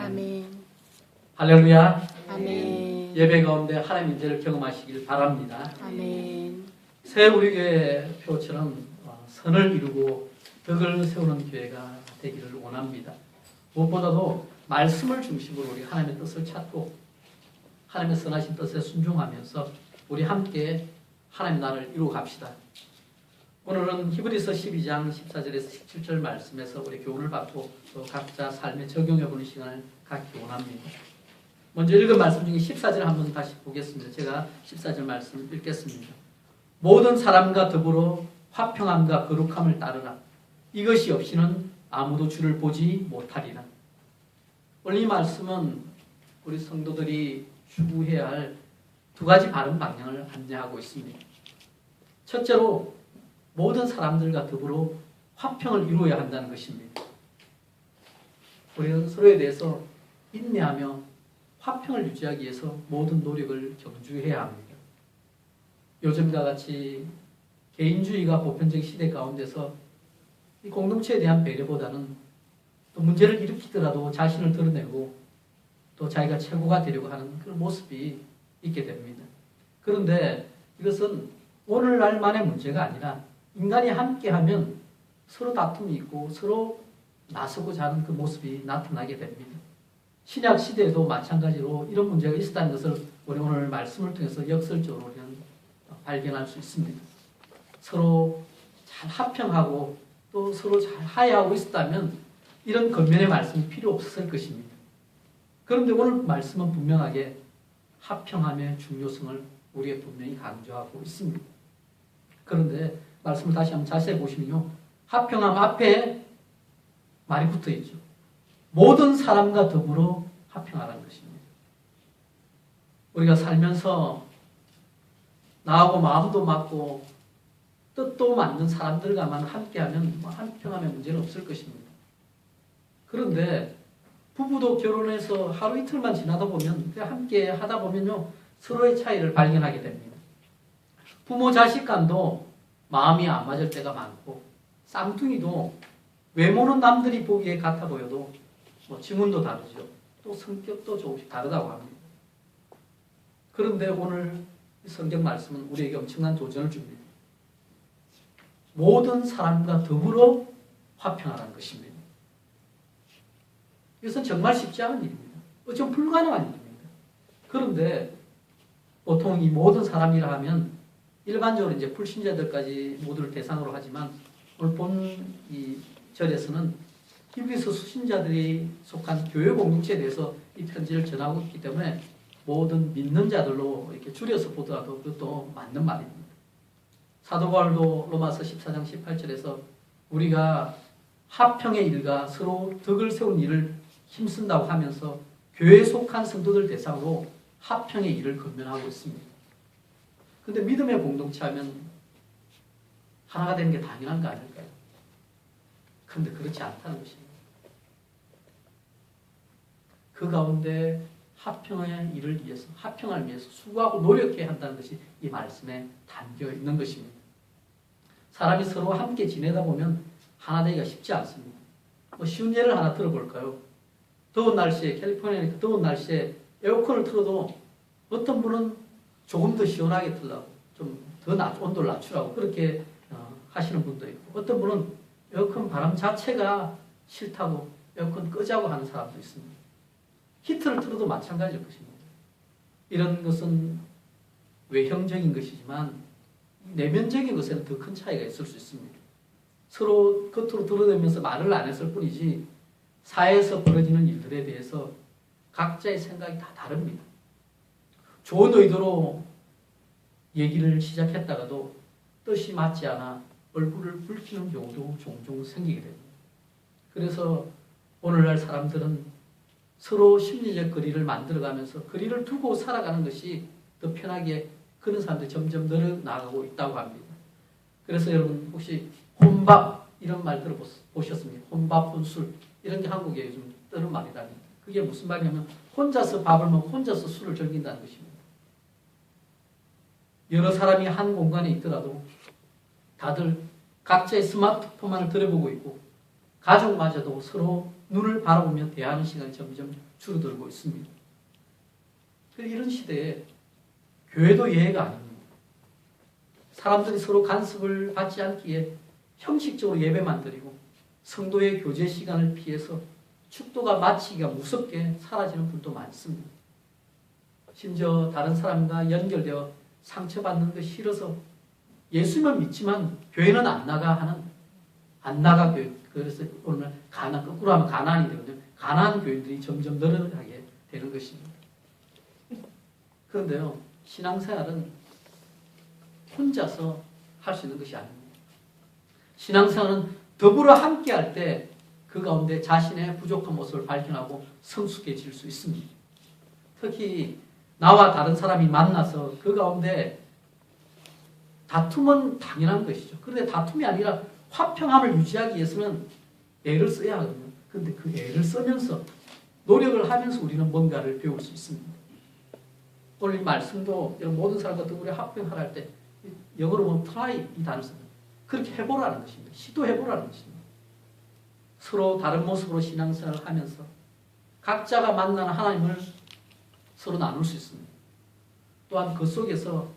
아멘. 할렐루야. 아멘. 예배 가운데 하나님의 인재를 경험하시길 바랍니다. 아멘. 새 우리 교회 표처럼 선을 이루고 덕을 세우는 교회가 되기를 원합니다. 무엇보다도 말씀을 중심으로 우리 하나님의 뜻을 찾고 하나님의 선하신 뜻에 순종하면서 우리 함께 하나님의 나라를 이루어 갑시다. 오늘은 히브리서 12장 14절에서 17절 말씀에서 우리 교훈을 받고 또 각자 삶에 적용해보는 시간을 갖기 원합니다. 먼저 읽은 말씀 중에 14절 한번 다시 보겠습니다. 제가 14절 말씀 읽겠습니다. 모든 사람과 더불어 화평함과 거룩함을 따르라. 이것이 없이는 아무도 주를 보지 못하리라. 오늘 이 말씀은 우리 성도들이 추구해야 할 두 가지 바른 방향을 안내하고 있습니다. 첫째로 모든 사람들과 더불어 화평을 이루어야 한다는 것입니다. 우리는 서로에 대해서 인내하며 화평을 유지하기 위해서 모든 노력을 경주해야 합니다. 요즘과 같이 개인주의가 보편적 시대 가운데서 이 공동체에 대한 배려보다는 또 문제를 일으키더라도 자신을 드러내고 또 자기가 최고가 되려고 하는 그런 모습이 있게 됩니다. 그런데 이것은 오늘날만의 문제가 아니라 인간이 함께하면 서로 다툼이 있고 서로 나서고자 하는 그 모습이 나타나게 됩니다. 신약 시대에도 마찬가지로 이런 문제가 있었다는 것을 우리 오늘 말씀을 통해서 역설적으로 우리는 발견할 수 있습니다. 서로 잘 화평하고 또 서로 잘 화해하고 있었다면 이런 겉면의 말씀이 필요 없었을 것입니다. 그런데 오늘 말씀은 분명하게 화평함의 중요성을 우리에게 분명히 강조하고 있습니다. 그런데 말씀을 다시 한번 자세히 보시면요. 화평함 앞에 말이 붙어 있죠. 모든 사람과 더불어 화평하라는 것입니다. 우리가 살면서 나하고 마음도 맞고 뜻도 맞는 사람들과만 함께하면 화평함의 문제는 없을 것입니다. 그런데 부부도 결혼해서 하루 이틀만 지나다 보면 함께 하다 보면요 서로의 차이를 발견하게 됩니다. 부모 자식 간도 마음이 안 맞을 때가 많고 쌍둥이도 외모는 남들이 보기에 같아 보여도 지문도 다르죠. 또 성격도 조금씩 다르다고 합니다. 그런데 오늘 성경 말씀은 우리에게 엄청난 도전을 줍니다. 모든 사람과 더불어 화평하라는 것입니다. 이것은 정말 쉽지 않은 일입니다. 어쩌면 불가능한 일입니다. 그런데 보통 이 모든 사람이라 하면 일반적으로 이제 불신자들까지 모두를 대상으로 하지만 오늘 본 이 절에서는 히브리서 수신자들이 속한 교회 공동체에 대해서 이 편지를 전하고 있기 때문에 모든 믿는 자들로 이렇게 줄여서 보더라도 그것도 맞는 말입니다. 사도 바울도 로마서 14장 18절에서 우리가 화평의 일과 서로 덕을 세운 일을 힘쓴다고 하면서 교회에 속한 성도들 대상으로 화평의 일을 권면하고 있습니다. 그런데 믿음의 공동체 하면 하나가 되는 게 당연한 거 아닐까요? 그런데 그렇지 않다는 것입니다. 그 가운데 화평의 일을 위해서, 화평을 위해서 수고하고 노력해야 한다는 것이 이 말씀에 담겨 있는 것입니다. 사람이 서로 함께 지내다 보면 하나 되기가 쉽지 않습니다. 쉬운 예를 하나 들어볼까요? 더운 날씨에, 캘리포니아니까 더운 날씨에 에어컨을 틀어도 어떤 분은 조금 더 시원하게 틀라고, 좀 더 온도를 낮추라고 그렇게 하시는 분도 있고, 어떤 분은 에어컨 바람 자체가 싫다고 에어컨 끄자고 하는 사람도 있습니다. 히터를 틀어도 마찬가지일 것입니다. 이런 것은 외형적인 것이지만 내면적인 것에는 더 큰 차이가 있을 수 있습니다. 서로 겉으로 드러내면서 말을 안 했을 뿐이지 사회에서 벌어지는 일들에 대해서 각자의 생각이 다 다릅니다. 좋은 의도로 얘기를 시작했다가도 뜻이 맞지 않아 얼굴을 붉히는 경우도 종종 생기게 됩니다. 그래서 오늘날 사람들은 서로 심리적 거리를 만들어가면서 거리를 두고 살아가는 것이 더 편하게 그런 사람들이 점점 늘어나가고 있다고 합니다. 그래서 여러분 혹시 혼밥 이런 말 들어보셨습니까? 혼밥, 혼술 이런 게 한국에 요즘 뜨는 말이랍니다. 그게 무슨 말이냐면 혼자서 밥을 먹고 혼자서 술을 즐긴다는 것입니다. 여러 사람이 한 공간에 있더라도 다들 각자의 스마트폰만을 들여보고 있고 가족마저도 서로 눈을 바라보며 대하는 시간이 점점 줄어들고 있습니다. 이런 시대에 교회도 예외가 아닙니다. 사람들이 서로 간섭을 받지 않기에 형식적으로 예배만 드리고 성도의 교제 시간을 피해서 축도가 마치기가 무섭게 사라지는 분도 많습니다. 심지어 다른 사람과 연결되어 상처받는 것이 싫어서 예수님을 믿지만 교회는 안 나가 교회. 그래서 오늘 거꾸로 하면 가난이 되거든요. 가난한 교인들이 점점 늘어나게 되는 것입니다. 그런데요, 신앙생활은 혼자서 할 수 있는 것이 아닙니다. 신앙생활은 더불어 함께 할 때 그 가운데 자신의 부족한 모습을 발견하고 성숙해질 수 있습니다. 특히 나와 다른 사람이 만나서 그 가운데 다툼은 당연한 것이죠. 그런데 다툼이 아니라 화평함을 유지하기 위해서는 애를 써야 하거든요. 그런데 그 애를 쓰면서 노력을 하면서 우리는 뭔가를 배울 수 있습니다. 오늘 이 말씀도 모든 사람과 더불어 화평하라 할 때 영어로 보면 try 이 단어 씁니다. 그렇게 해보라는 것입니다. 시도해보라는 것입니다. 서로 다른 모습으로 신앙생활을 하면서 각자가 만나는 하나님을 서로 나눌 수 있습니다. 또한 그 속에서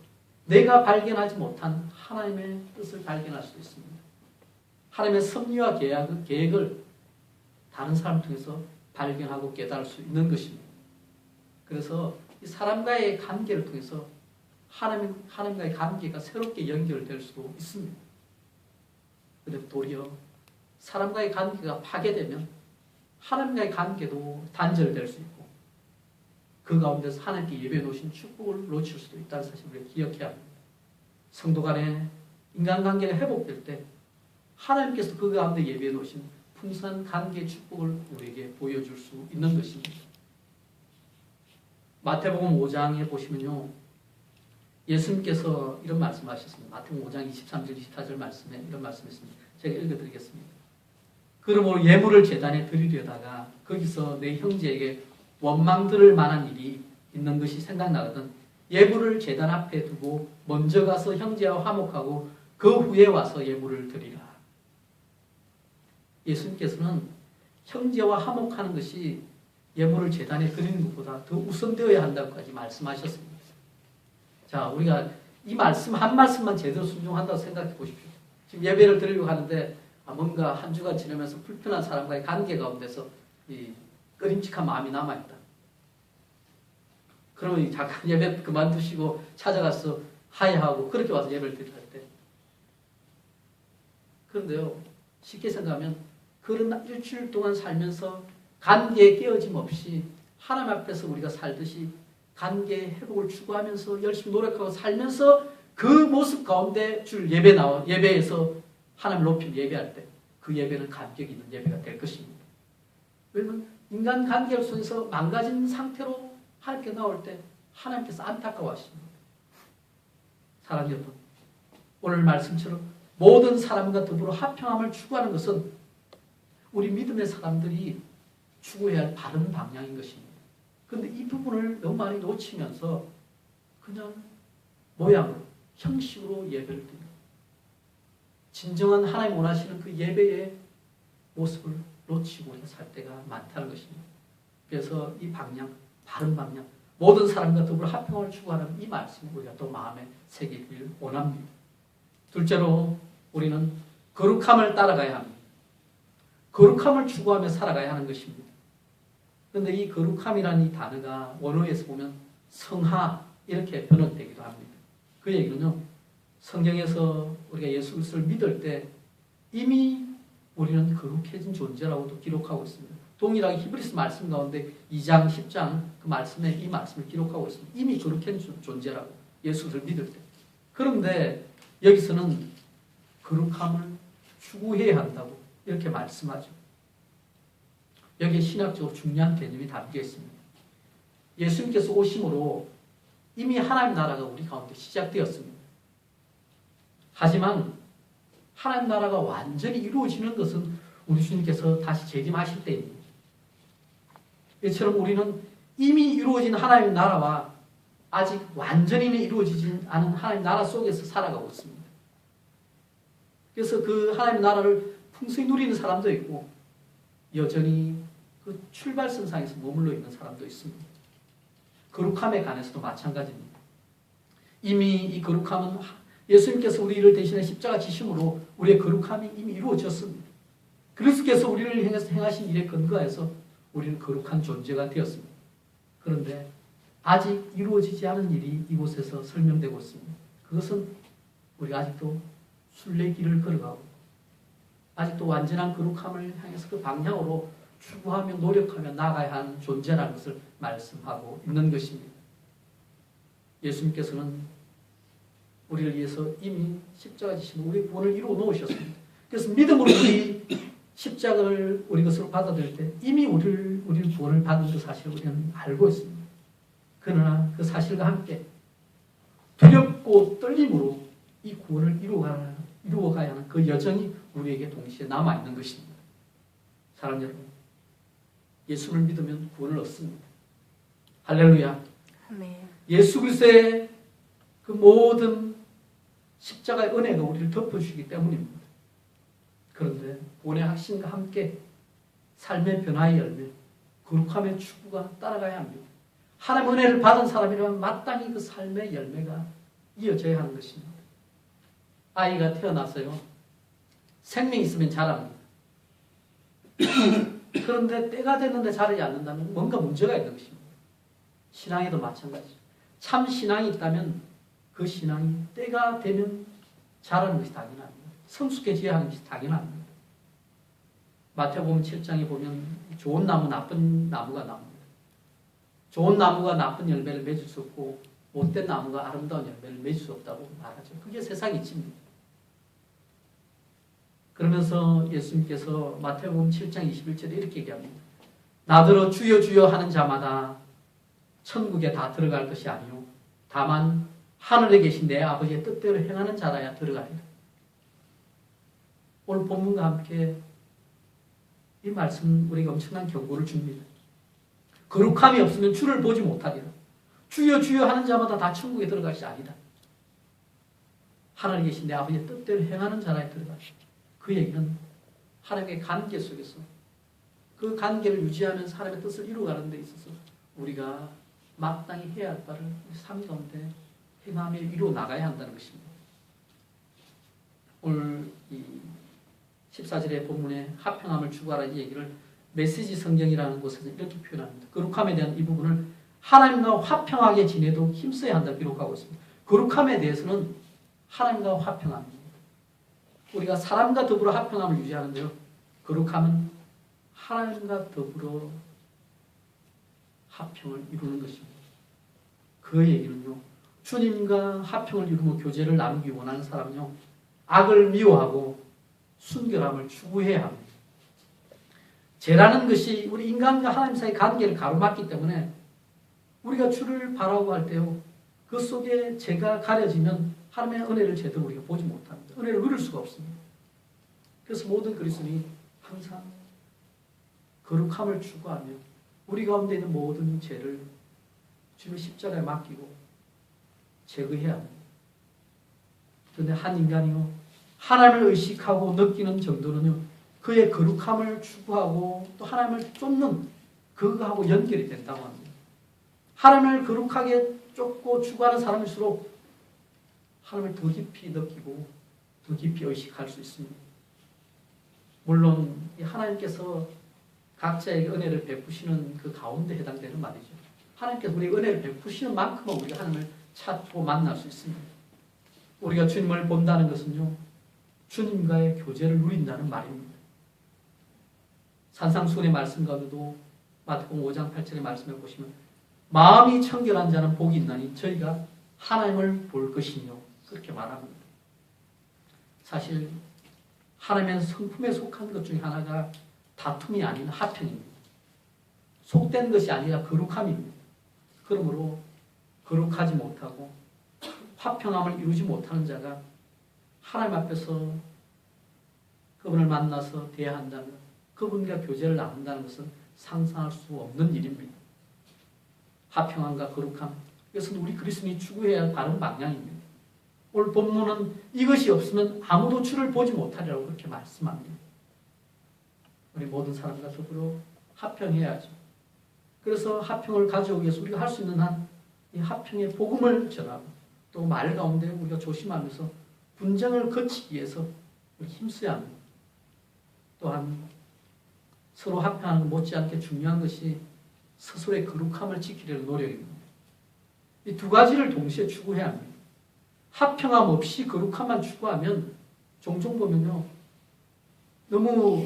내가 발견하지 못한 하나님의 뜻을 발견할 수 있습니다. 하나님의 섭리와 계획을 다른 사람을 통해서 발견하고 깨달을 수 있는 것입니다. 그래서 이 사람과의 관계를 통해서 하나님과의 관계가 새롭게 연결될 수도 있습니다. 그런데 도리어 사람과의 관계가 파괴되면 하나님과의 관계도 단절될 수 있고 그 가운데서 하나님께 예배해 놓으신 축복을 놓칠 수도 있다는 사실을 우리가 기억해야 합니다. 성도 간의 인간관계가 회복될 때 하나님께서 그 가운데 예배해 놓으신 풍성한 관계의 축복을 우리에게 보여줄 수 있는 것입니다. 마태복음 5장에 보시면요, 예수님께서 이런 말씀하셨습니다. 마태복음 5장 23절 24절 말씀에 이런 말씀했습니다. 제가 읽어드리겠습니다. 그러므로 예물을 제단에 드리려다가 거기서 내 형제에게 원망 들을 만한 일이 있는 것이 생각나거든 예물을 제단 앞에 두고 먼저 가서 형제와 화목하고 그 후에 와서 예물을 드리라. 예수님께서는 형제와 화목하는 것이 예물을 제단에 드리는 것보다 더 우선되어야 한다고까지 말씀하셨습니다. 자, 우리가 이 말씀 한 말씀만 제대로 순종한다고 생각해 보십시오. 지금 예배를 드리려고 하는데 뭔가 한 주간 지나면서 불편한 사람과의 관계 가운데서 이 꺼림칙한 마음이 남아있다. 그러면 잠깐 예배 그만두시고 찾아가서 하야하고 그렇게 와서 예배를 드릴 때. 그런데요, 쉽게 생각하면 그런 일주일 동안 살면서 관계에 깨어짐 없이 하나님 앞에서 우리가 살듯이 관계의 회복을 추구하면서 열심히 노력하고 살면서 그 모습 가운데 줄 예배에서 하나님 높임 예배할 때 그 예배는 감격이 있는 예배가 될 것입니다. 왜냐하면 인간 관계를 속에서 망가진 상태로 하나님께 나올 때 하나님께서 안타까워하십니다. 사랑 여러분, 오늘 말씀처럼 모든 사람과 더불어 화평함을 추구하는 것은 우리 믿음의 사람들이 추구해야 할 바른 방향인 것입니다. 그런데 이 부분을 너무 많이 놓치면서 그냥 모양으로, 형식으로 예배를 드립니다. 진정한 하나님 원하시는 그 예배의 모습을 놓치고 살 때가 많다는 것입니다. 그래서 이 방향, 바른 방향, 모든 사람과 더불어 화평을 추구하는 이 말씀을 우리가 또 마음에 새기길 원합니다. 둘째로 우리는 거룩함을 따라가야 합니다. 거룩함을 추구하며 살아가야 하는 것입니다. 그런데 이 거룩함이라는 이 단어가 원어에서 보면 성하 이렇게 번역되기도 합니다. 그 얘기는요, 성경에서 우리가 예수 그리스도를 믿을 때 이미 우리는 거룩해진 존재라고도 기록하고 있습니다. 동일하게 히브리서 말씀 가운데 2장, 10장 그 말씀에 이 말씀을 기록하고 있습니다. 이미 거룩해진 존재라고 예수를 믿을 때. 그런데 여기서는 거룩함을 추구해야 한다고 이렇게 말씀하죠. 여기에 신학적으로 중요한 개념이 담겨 있습니다. 예수님께서 오심으로 이미 하나님 나라가 우리 가운데 시작되었습니다. 하지만 하나님 나라가 완전히 이루어지는 것은 우리 주님께서 다시 재림하실 때입니다. 이처럼 우리는 이미 이루어진 하나님의 나라와 아직 완전히는 이루어지지 않은 하나님의 나라 속에서 살아가고 있습니다. 그래서 그 하나님의 나라를 풍성히 누리는 사람도 있고 여전히 그 출발선상에서 머물러 있는 사람도 있습니다. 거룩함에 관해서도 마찬가지입니다. 이미 이 거룩함은 예수님께서 우리를 대신해 십자가 지심으로 우리의 거룩함이 이미 이루어졌습니다. 그리스도께서 우리를 행하신 일에 근거해서 우리는 거룩한 존재가 되었습니다. 그런데 아직 이루어지지 않은 일이 이곳에서 설명되고 있습니다. 그것은 우리가 아직도 순례길을 걸어가고 아직도 완전한 거룩함을 향해서 그 방향으로 추구하며 노력하며 나아가야 하는 존재라는 것을 말씀하고 있는 것입니다. 예수님께서는 우리를 위해서 이미 십자가 지신 우리의 구원을 이루어 놓으셨습니다. 그래서 믿음으로 우리 십자가를 우리 것으로 받아들일 때 이미 우리를 구원을 받은 그 사실을 우리는 알고 있습니다. 그러나 그 사실과 함께 두렵고 떨림으로 이 구원을 이루어가야 하는 그 여정이 우리에게 동시에 남아있는 것입니다. 사랑하는 여러분, 예수를 믿으면 구원을 얻습니다. 할렐루야. 아멘. 예수 그리스도의 그 모든 십자가의 은혜가 우리를 덮어주시기 때문입니다. 그런데 구원의 확신과 함께 삶의 변화의 열매, 거룩함의 추구가 따라가야 합니다. 하나님의 은혜를 받은 사람이라면 마땅히 그 삶의 열매가 이어져야 하는 것입니다. 아이가 태어나서요, 생명이 있으면 자랍니다. 그런데 때가 됐는데 자라지 않는다면 뭔가 문제가 있는 것입니다. 신앙에도 마찬가지죠. 참 신앙이 있다면 그 신앙이 때가 되면 자라는 것이 당연합니다. 성숙해져야 하는 것이 당연합니다. 마태복음 7장에 보면 좋은 나무, 나쁜 나무가 나옵니다. 좋은 나무가 나쁜 열매를 맺을 수 없고 못된 나무가 아름다운 열매를 맺을 수 없다고 말하죠. 그게 세상 이치입니다. 그러면서 예수님께서 마태복음 7장 21절에 이렇게 얘기합니다. 나더러 주여 주여 하는 자마다 천국에 다 들어갈 것이 아니요 다만 하늘에 계신 내 아버지의 뜻대로 행하는 자라야 들어가리라. 오늘 본문과 함께 이 말씀은 우리에게 엄청난 경고를 줍니다. 거룩함이 없으면 주를 보지 못하리라. 주여 주여 하는 자마다 다 천국에 들어갈 것이 아니다. 하늘에 계신 내 아버지의 뜻대로 행하는 자라야 들어가리라. 그 얘기는 하나님의 관계 속에서 그 관계를 유지하면서 하나님의 뜻을 이루어가는 데 있어서 우리가 마땅히 해야 할 바를 삶 가운데 행하며 이루어 나가야 한다는 것입니다. 오늘 이 14절의 본문에 화평함을 추구하라는 얘기를 메시지 성경이라는 곳에서 이렇게 표현합니다. 거룩함에 대한 이 부분을 하나님과 화평하게 지내도 힘써야 한다 기록하고 있습니다. 거룩함에 대해서는 하나님과 화평합니다. 우리가 사람과 더불어 화평함을 유지하는데요. 거룩함은 하나님과 더불어 화평을 이루는 것입니다. 그 얘기는요. 주님과 화평을 이루며 교제를 나누기 원하는 사람은요. 악을 미워하고 순결함을 추구해야 합니다. 죄라는 것이 우리 인간과 하나님 사이의 관계를 가로막기 때문에 우리가 주를 바라고 할 때요. 그 속에 죄가 가려지면 하나님의 은혜를 제대로 우리가 보지 못합니다. 은혜를 누릴 수가 없습니다. 그래서 모든 그리스도인이 항상 거룩함을 추구하며 우리 가운데 있는 모든 죄를 주님의 십자가에 맡기고 제거해야 합니다. 그런데 한 인간이요. 하나님을 의식하고 느끼는 정도는요. 그의 거룩함을 추구하고 또 하나님을 쫓는 그거하고 연결이 된다고 합니다. 하나님을 거룩하게 쫓고 추구하는 사람일수록 하나님을 더 깊이 느끼고 더 깊이 의식할 수 있습니다. 물론 하나님께서 각자에게 은혜를 베푸시는 그 가운데 해당되는 말이죠. 하나님께서 우리에게 은혜를 베푸시는 만큼은 우리가 하나님을 찾고 만날 수 있습니다. 우리가 주님을 본다는 것은요. 주님과의 교제를 누린다는 말입니다. 산상수훈의 말씀 가운데도 마태복음 5장 8절의 말씀을 보시면 마음이 청결한 자는 복이 있나니 저희가 하나님을 볼 것이며 그렇게 말합니다. 사실 하나님의 성품에 속한 것 중에 하나가 다툼이 아닌 화평입니다. 속된 것이 아니라 거룩함입니다. 그러므로 거룩하지 못하고 화평함을 이루지 못하는 자가 하나님 앞에서 그분을 만나서 대화한다면 그분과 교제를 나눈다는 것은 상상할 수 없는 일입니다. 화평함과 거룩함, 이것은 우리 그리스도인이 추구해야 할 바른 방향입니다. 오늘 본문은 이것이 없으면 아무도 주를 보지 못하리라고 그렇게 말씀합니다. 우리 모든 사람과 더불어 합평해야죠. 그래서 합평을 가져오기 위해서 우리가 할 수 있는 한 이 합평의 복음을 전하고 또 말 가운데 우리가 조심하면서 분쟁을 거치기 위해서 힘써야 합니다. 또한 서로 합평하는 것 못지않게 중요한 것이 스스로의 거룩함을 지키려는 노력입니다. 이 두 가지를 동시에 추구해야 합니다. 합평함 없이 거룩함만 추구하면 종종 보면요, 너무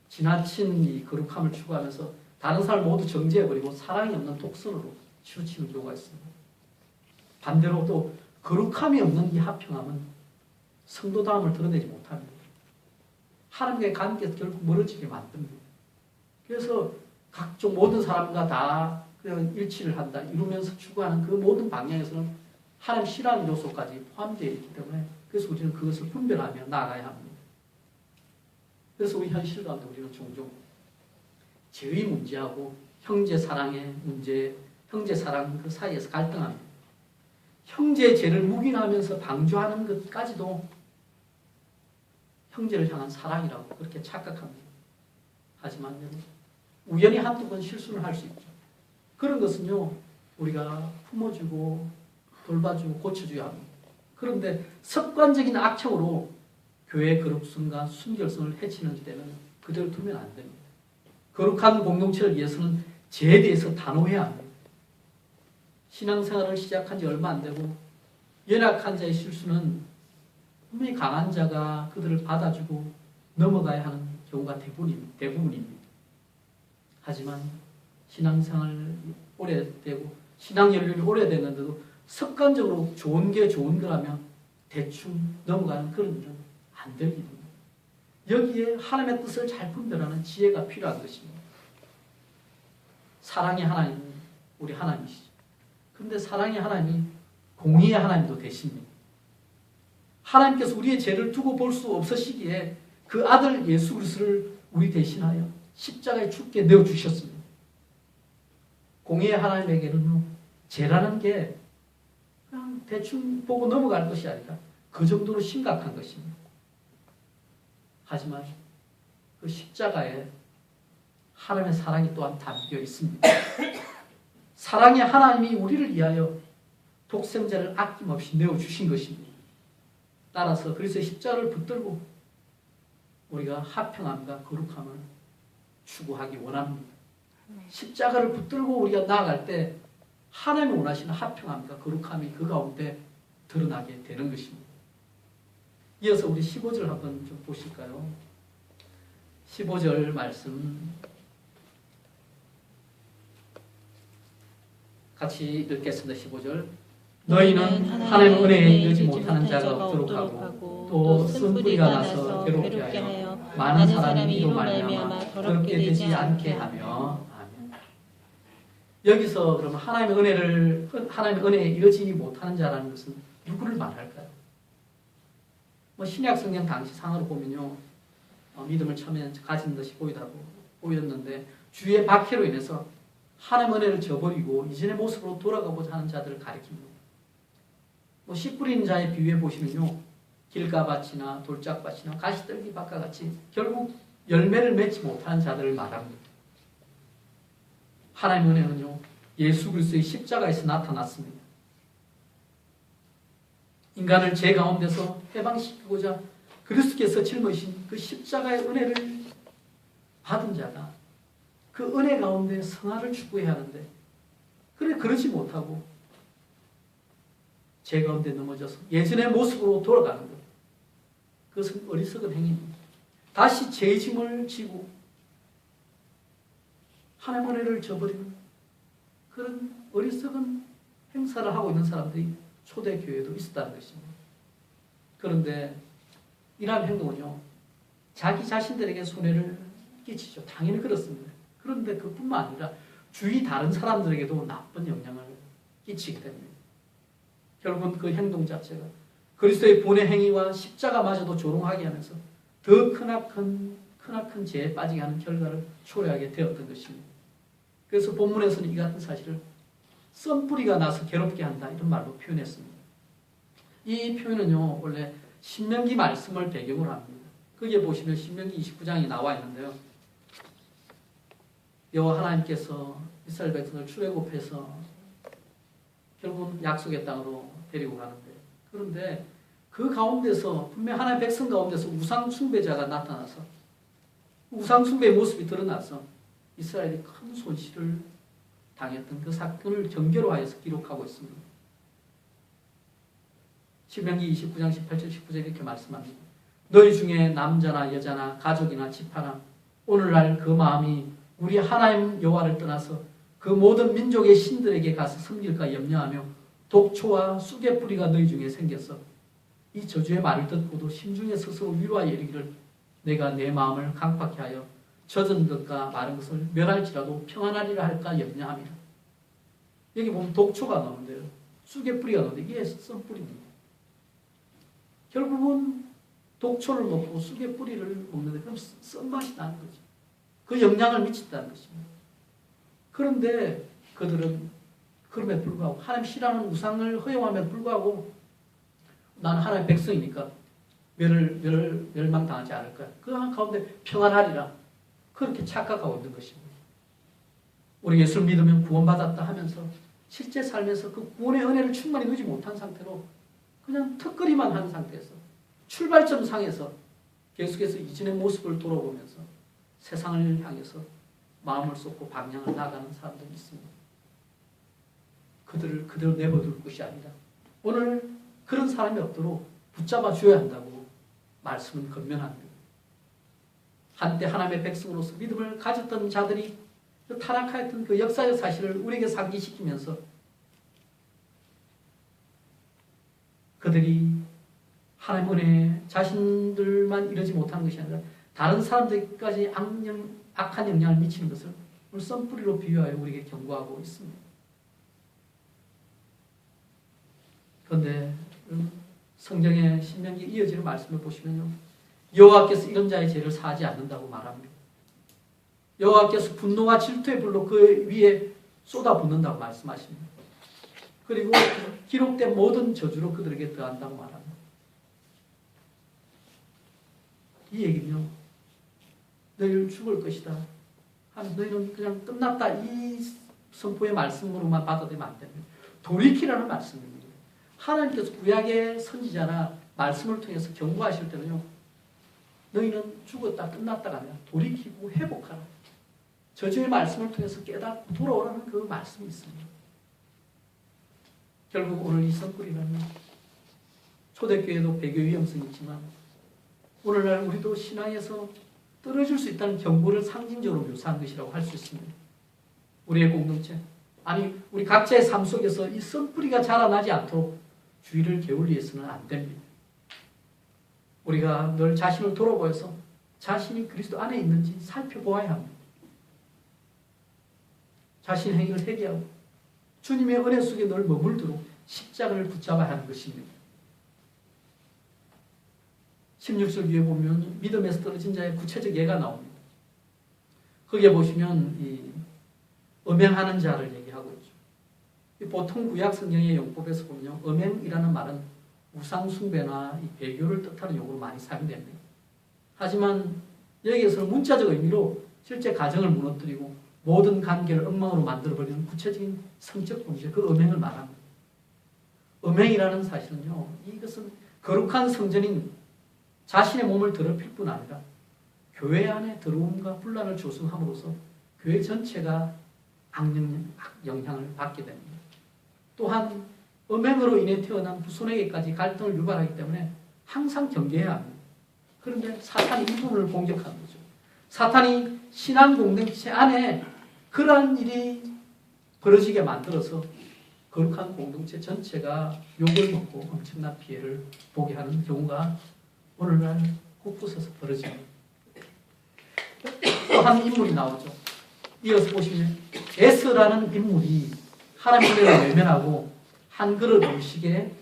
지나친 이 거룩함을 추구하면서 다른 사람을 모두 정죄해버리고 사랑이 없는 독선으로 치우치는 경우가 있습니다. 반대로 또 거룩함이 없는 이 합평함은 성도다움을 드러내지 못합니다. 하나님과의 관계에서 결국 멀어지게 만듭니다. 그래서 각종 모든 사람과 다 그냥 일치를 한다, 이루면서 추구하는 그 모든 방향에서는 하나님 싫어하는 요소까지 포함되어 있기 때문에 그래서 우리는 그것을 분별하며 나아가야 합니다. 그래서 우리 현실 가운데 우리는 종종 죄의 문제하고 형제 사랑의 문제, 형제 사랑 그 사이에서 갈등합니다. 형제의 죄를 묵인하면서 방조하는 것까지도 형제를 향한 사랑이라고 그렇게 착각합니다. 하지만 우연히 한두 번 실수를 할 수 있죠. 그런 것은요, 우리가 품어주고 돌봐주고 고쳐줘야 합니다. 그런데 습관적인 악청으로 교회의 거룩성과 순결성을 해치는 데는 그대로 두면 안 됩니다. 거룩한 공동체를 위해서는 죄에 대해서 단호해야 합니다. 신앙생활을 시작한 지 얼마 안 되고 연약한 자의 실수는 분명히 강한 자가 그들을 받아주고 넘어가야 하는 경우가 대부분입니다. 하지만 신앙생활 오래되고 신앙 연륜이 오래됐는데도 습관적으로 좋은 게 좋은 거라면 대충 넘어가는 그런 일은 안 될 일입니다. 여기에 하나님의 뜻을 잘 분별하는 지혜가 필요한 것입니다. 사랑의 하나님은 우리 하나님이시죠. 그런데 사랑의 하나님이 공의의 하나님도 되십니다. 하나님께서 우리의 죄를 두고 볼 수 없으시기에 그 아들 예수 그리스도를 우리 대신하여 십자가에 죽게 내어주셨습니다. 공의의 하나님에게는 죄라는 게 그냥 대충 보고 넘어갈 것이 아니라 그 정도로 심각한 것입니다. 하지만 그 십자가에 하나님의 사랑이 또한 담겨 있습니다. 사랑의 하나님이 우리를 위하여 독생자를 아낌없이 내어주신 것입니다. 따라서 그리스도의 십자가를 붙들고 우리가 합평함과 거룩함을 추구하기 원합니다. 십자가를 붙들고 우리가 나아갈 때 하나님이 원하시는 합평함과 거룩함이 그 가운데 드러나게 되는 것입니다. 이어서 우리 15절 한번 좀 보실까요? 15절 말씀 같이 읽겠습니다. 15절 너희는 하나님의 은혜에 이르지 못하는 자가 없도록 하고 또 쓴뿌리가 나서 괴롭게 하여 많은 사람이 이로 말미암아 더럽게 되지 않게 하며. 아멘. 여기서 그러면 하나님의 은혜에 이르지 못하는 자라는 것은 누구를 말할까요? 신약 성경 당시 상으로 보면요, 믿음을 처음에 가진 듯이 보였는데 주의 박해로 인해서 하나님의 은혜를 저버리고 이전의 모습으로 돌아가고자 하는 자들을 가리킵니다. 씨 뿌리는 자의 비유에 보시면요, 길가밭이나 돌짝밭이나 가시떨기밭과 같이 결국 열매를 맺지 못하는 자들을 말합니다. 하나님의 은혜는요, 예수 그리스도의 십자가에서 나타났습니다. 인간을 죄 가운데서 해방시키고자 그리스도께서 짊어지신 그 십자가의 은혜를 받은 자가 그 은혜 가운데 성화를 추구해야 하는데 그러지 못하고 죄 가운데 넘어져서 예전의 모습으로 돌아가는 것, 그것은 어리석은 행위입니다. 다시 죄의 짐을 지고 하나님의 은혜를 저버리는 그런 어리석은 행사를 하고 있는 사람들이 초대교회도 있었다는 것입니다. 그런데 이러한 행동은요, 자기 자신들에게 손해를 끼치죠. 당연히 그렇습니다. 그런데 그뿐만 아니라 주위 다른 사람들에게도 나쁜 영향을 끼치게 됩니다. 결국은 그 행동 자체가 그리스도의 본의 행위와 십자가마저도 조롱하게 하면서 더 크나큰 죄에 빠지게 하는 결과를 초래하게 되었던 것입니다. 그래서 본문에서는 이 같은 사실을 썬뿌리가 나서 괴롭게 한다 이런 말로 표현했습니다. 이 표현은요, 원래 신명기 말씀을 배경으로 합니다. 거기에 보시면 신명기 29장이 나와 있는데요. 여호와 하나님께서 이스라엘 백성을 출애굽해서 결국은 약속의 땅으로 데리고 가는데, 그런데 그 가운데서 분명 하나님의 백성 가운데서 우상 숭배자가 나타나서 우상 숭배의 모습이 드러나서 이스라엘이 큰 손실을 당했던 그 사건을 경계로 하여서 기록하고 있습니다. 신명기 29장 18절 19절 이렇게 말씀합니다. 너희 중에 남자나 여자나 가족이나 집하나 오늘날 그 마음이 우리 하나님 여호와를 떠나서 그 모든 민족의 신들에게 가서 섬길까 염려하며 독초와 쑥의 뿌리가 너희 중에 생겨서 이 저주의 말을 듣고도 심중에 스스로 위로하여 이르기를 내가 내 마음을 강팍케 하여 젖은 것과 마른 것을 멸할지라도 평안하리라 할까 염려함이라. 여기 보면 독초가 나오는데요. 쑥의 뿌리가 나오는데 이게 썬뿌리입니다. 결국은 독초를 먹고 쑥의 뿌리를 먹는데 그럼 썬맛이 나는 거죠. 그 영향을 미친다는 것입니다. 그런데 그들은 그럼에도 불구하고 하나님 싫어하는 우상을 허용함에도 불구하고 나는 하나님의 백성이니까 멸망당하지 않을 거야. 그 가운데 평안하리라. 그렇게 착각하고 있는 것입니다. 우리 예수를 믿으면 구원받았다 하면서 실제 삶에서 그 구원의 은혜를 충분히 누리지 못한 상태로 그냥 턱걸이만 한 상태에서 출발점 상에서 계속해서 이전의 모습을 돌아보면서 세상을 향해서 마음을 쏟고 방향을 나가는 사람들이 있습니다. 그들을 그대로 내버려둘 것이 아니라 오늘 그런 사람이 없도록 붙잡아 줘야 한다고 말씀은 건면합니다. 한때 하나님의 백성으로서 믿음을 가졌던 자들이 그 타락하였던 그 역사적 사실을 우리에게 상기시키면서 그들이 하나님 은혜에 자신들만 이러지 못하는 것이 아니라 다른 사람들까지 악한 영향을 미치는 것을 오늘 썬뿌리로 비유하여 우리에게 경고하고 있습니다. 그런데 성경의 신명기 이어지는 말씀을 보시면요, 여호와께서 이런 자의 죄를 사하지 않는다고 말합니다. 여호와께서 분노와 질투의 불로 그 위에 쏟아붓는다고 말씀하십니다. 그리고 기록된 모든 저주로 그들에게 더한다고 말합니다. 이 얘기는요, 너희는 죽을 것이다. 너희는 그냥 끝났다. 이 선포의 말씀으로만 받아들이면 안 됩니다. 돌이키라는 말씀입니다. 하나님께서 구약의 선지자나 말씀을 통해서 경고하실 때는요, 너희는 죽었다 끝났다가 아니라 돌이키고 회복하라. 저주의 말씀을 통해서 깨닫고 돌아오라는 그 말씀이 있습니다. 결국 오늘 이 썬뿌리는 초대교회도 배교 위험성이 있지만 오늘날 우리도 신앙에서 떨어질 수 있다는 경고를 상징적으로 묘사한 것이라고 할 수 있습니다. 우리의 공동체, 아니 우리 각자의 삶 속에서 이 썬뿌리가 자라나지 않도록 주의를 게을리해서는 안 됩니다. 우리가 늘 자신을 돌아보아서 자신이 그리스도 안에 있는지 살펴보아야 합니다. 자신의 행위를 회개하고 주님의 은혜 속에 늘 머물도록 십자가를 붙잡아야 하는 것입니다. 16절 위에 보면 믿음에서 떨어진 자의 구체적 예가 나옵니다. 거기에 보시면 이 음행하는 자를 얘기하고 있죠. 보통 구약 성경의 용법에서 보면 음행이라는 말은 우상 숭배나 이 배교를 뜻하는 용어로 많이 사용됩니다. 하지만 여기에서는 문자적 의미로 실제 가정을 무너뜨리고 모든 관계를 엉망으로 만들어버리는 구체적인 성적 동시에 그 음행을 말합니다. 음행이라는 사실은요, 이것은 거룩한 성전인 자신의 몸을 더럽힐 뿐 아니라 교회 안에 더러움과 분란을 조성함으로써 교회 전체가 악영향을 받게 됩니다. 또한 음행으로 인해 태어난 후손에게까지 갈등을 유발하기 때문에 항상 경계해야 합니다. 그런데 사탄이 이 부분을 공격하는 거죠. 사탄이 신앙 공동체 안에 그러한 일이 벌어지게 만들어서 거룩한 공동체 전체가 욕을 먹고 엄청난 피해를 보게 하는 경우가 오늘날 곳곳에서 벌어집니다. 또 한 인물이 나오죠. 이어서 보시면 에스라는 인물이 하나님의 은혜를 외면하고 한 그릇 음식에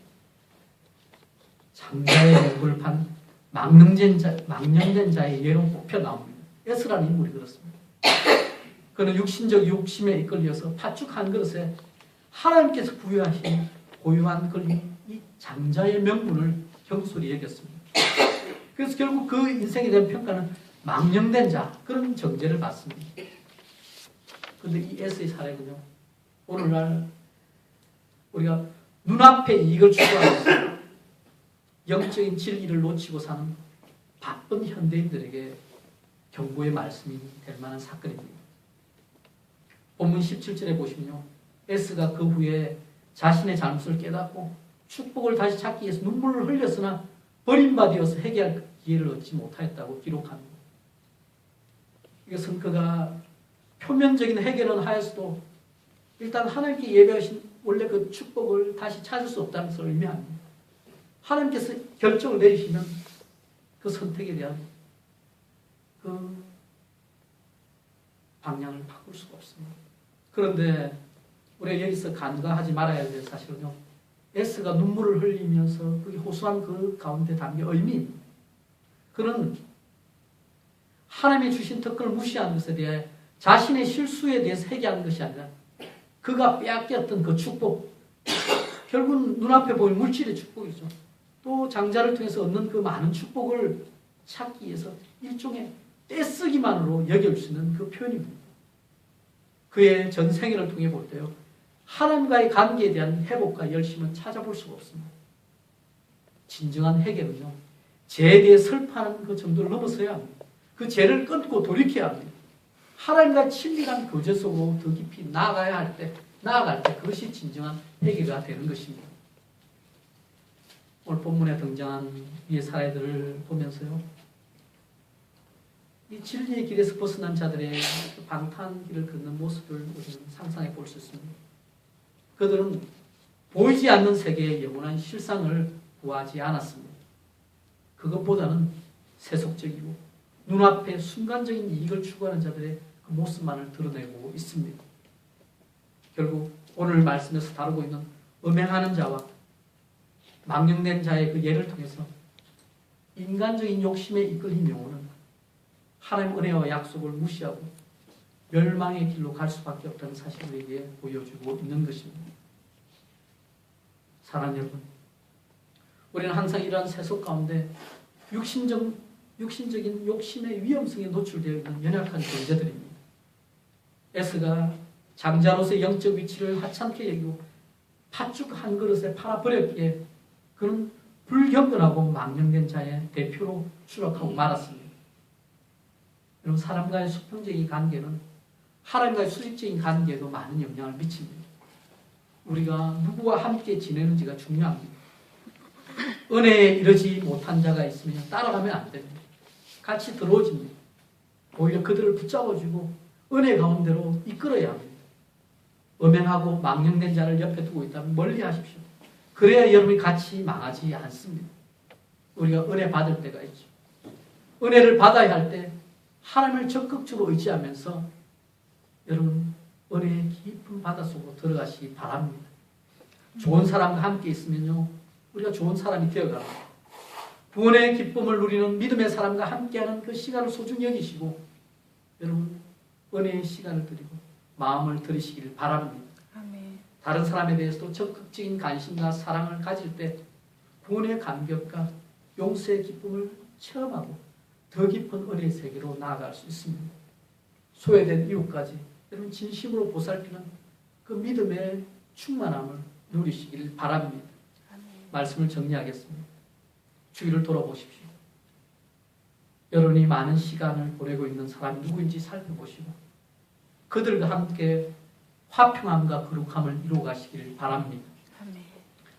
장자의 목을 판 망령된 자의 예로 뽑혀 나옵니다. 에스라는 인물이 그렇습니다. 그는 육신적 욕심에 이끌려서 팥죽 한 그릇에 하나님께서 부여하신 고유한 이 장자의 명분을 경솔히 여겼습니다. 그래서 결국 그 인생에 대한 평가는 망령된 자, 그런 정죄를 받습니다. 그런데 이 S의 사례는요, 오늘날 우리가 눈앞에 이익을 추구하면서 영적인 진리를 놓치고 사는 바쁜 현대인들에게 경고의 말씀이 될 만한 사건입니다. 본문 17절에 보시면요, S가 그 후에 자신의 잘못을 깨닫고 축복을 다시 찾기 위해서 눈물을 흘렸으나 버림받아서 회개할 기회를 얻지 못하였다고 기록합니다. 이것은 그가 표면적인 회개는 하였어도 일단 하나님께 예배하신 원래 그 축복을 다시 찾을 수 없다는 것을 의미합니다. 하나님께서 결정을 내리시면 그 선택에 대한 그 방향을 바꿀 수가 없습니다. 그런데 우리가 여기서 간과하지 말아야 될 사실은요, S가 눈물을 흘리면서 그 호소한 그 가운데 담긴 의미입니다. 그는 하나님이 주신 특권을 무시한 것에 대해 자신의 실수에 대해서 회개하는 것이 아니라 그가 빼앗겼던 그 축복, 결국은 눈앞에 보이는 물질의 축복이죠. 또 장자를 통해서 얻는 그 많은 축복을 찾기 위해서 일종의 떼쓰기만으로 여길 수 있는 그 표현입니다. 그의 전생애를 통해 볼 때요, 하나님과의 관계에 대한 회복과 열심은 찾아볼 수가 없습니다. 진정한 회개는요, 죄에 대해 슬퍼하는 그 정도를 넘어서야 합니다. 그 죄를 끊고 돌이켜야 합니다. 하나님과 친밀한 교제 속으로 더 깊이 나아갈 때 그것이 진정한 회개가 되는 것입니다. 오늘 본문에 등장한 이 사례들을 보면서요, 이 진리의 길에서 벗어난 자들의 방탕한 길을 걷는 모습을 우리는 상상해 볼 수 있습니다. 그들은 보이지 않는 세계의 영원한 실상을 구하지 않았습니다. 그것보다는 세속적이고 눈앞에 순간적인 이익을 추구하는 자들의 그 모습만을 드러내고 있습니다. 결국 오늘 말씀에서 다루고 있는 음행하는 자와 망령된 자의 그 예를 통해서 인간적인 욕심에 이끌린 영혼은 하나님의 은혜와 약속을 무시하고 멸망의 길로 갈 수밖에 없다는 사실을 우리에게 보여주고 있는 것입니다. 사랑하는 여러분, 우리는 항상 이러한 세속 가운데 육신적인 욕심의 위험성에 노출되어 있는 연약한 존재들입니다. 에스가 장자로서의 영적 위치를 하찮게 여기고 팥죽 한 그릇에 팔아버렸기에 그는 불경건하고 망령된 자의 대표로 추락하고 말았습니다. 여러분, 사람과의 수평적인 관계는 하나님과의 수직적인 관계에도 많은 영향을 미칩니다. 우리가 누구와 함께 지내는지가 중요합니다. 은혜에 이르지 못한 자가 있으면 따라가면 안 됩니다. 같이 들어오집니다. 오히려 그들을 붙잡아주고 은혜 가운데로 이끌어야 합니다. 음행하고 망령된 자를 옆에 두고 있다면 멀리 하십시오. 그래야 여러분이 같이 망하지 않습니다. 우리가 은혜 받을 때가 있죠. 은혜를 받아야 할 때 하나님을 적극적으로 의지하면서 여러분 은혜의 깊은 바닷속으로 들어가시기 바랍니다. 좋은 사람과 함께 있으면요, 우리가 좋은 사람이 되어갑니다. 구원의 기쁨을 누리는 믿음의 사람과 함께하는 그 시간을 소중히 여기시고 여러분 은혜의 시간을 드리고 마음을 들이시길 바랍니다. 아멘. 다른 사람에 대해서도 적극적인 관심과 사랑을 가질 때 구원의 감격과 용서의 기쁨을 체험하고 더 깊은 은혜의 세계로 나아갈 수 있습니다. 소외된 이웃까지 여러분 진심으로 보살피는 그 믿음의 충만함을 누리시길 바랍니다. 아멘. 말씀을 정리하겠습니다. 주위를 돌아보십시오. 여러분이 많은 시간을 보내고 있는 사람이 누구인지 살펴보시고 그들과 함께 화평함과 거룩함을 이루어 가시기를 바랍니다. 아멘.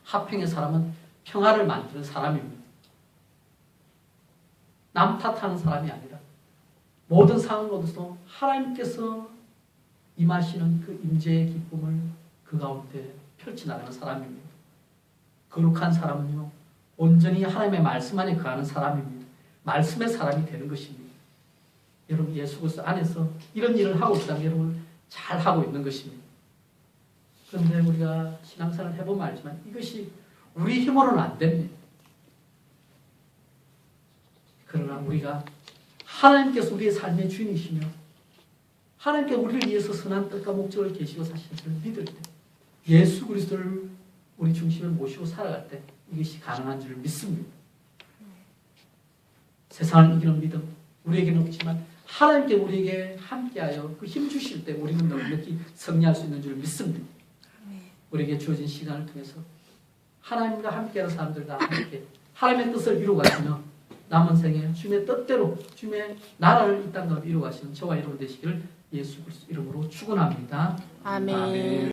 화평의 사람은 평화를 만드는 사람입니다. 남 탓하는 사람이 아니라 모든 상황 가운데서 하나님께서 임하시는 그 임재의 기쁨을 그 가운데 펼쳐나가는 사람입니다. 거룩한 사람은요, 온전히 하나님의 말씀 안에 거하는 사람입니다. 말씀의 사람이 되는 것입니다. 여러분 예수 그리스도 안에서 이런 일을 하고 있다면 여러분 잘 하고 있는 것입니다. 그런데 우리가 신앙생활을 해보면 알지만 이것이 우리 힘으로는 안 됩니다. 그러나 우리가 하나님께서 우리의 삶의 주인이시며 하나님께 우리를 위해서 선한 뜻과 목적을 계시고 사실 것을 믿을 때 예수 그리스도를 우리 중심에 모시고 살아갈 때 이것이 가능한 줄 믿습니다. 세상을 이기는 믿음 우리에게는 없지만 하나님께 우리에게 함께하여 그 힘 주실 때 우리는 넉넉히 승리할 수 있는 줄 믿습니다. 우리에게 주어진 시간을 통해서 하나님과 함께하는 사람들과 함께 하나님의 뜻을 이루어가시며 남은 생에 주님의 뜻대로 주님의 나라를 이 땅 가운데 이루어가시는 저와 여러분 되시기를 예수 그리스도 이름으로 축원합니다. 아멘.